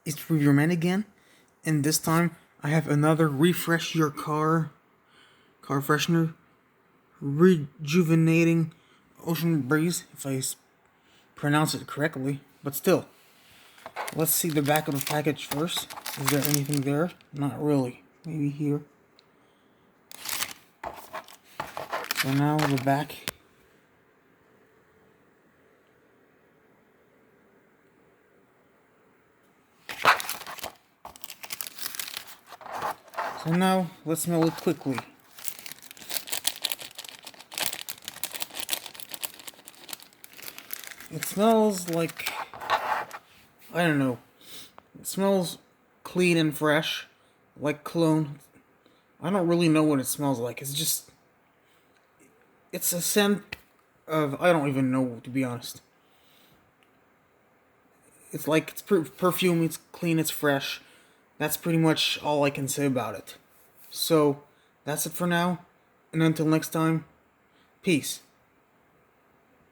It's Rejuvenating again, and this time I have another refresh your car freshener, Rejuvenating Ocean Breeze, if I pronounce it correctly. But still, let's see the back of the package first. Is there anything there? Not really. Maybe here. So now the back. So now let's smell it quickly. It smells like, I don't know. It smells clean and fresh, like cologne. I don't really know what it smells like. It's a scent of, I don't even know, to be honest. It's like, it's perfume, it's clean, it's fresh. That's pretty much all I can say about it. So, that's it for now. And until next time, peace.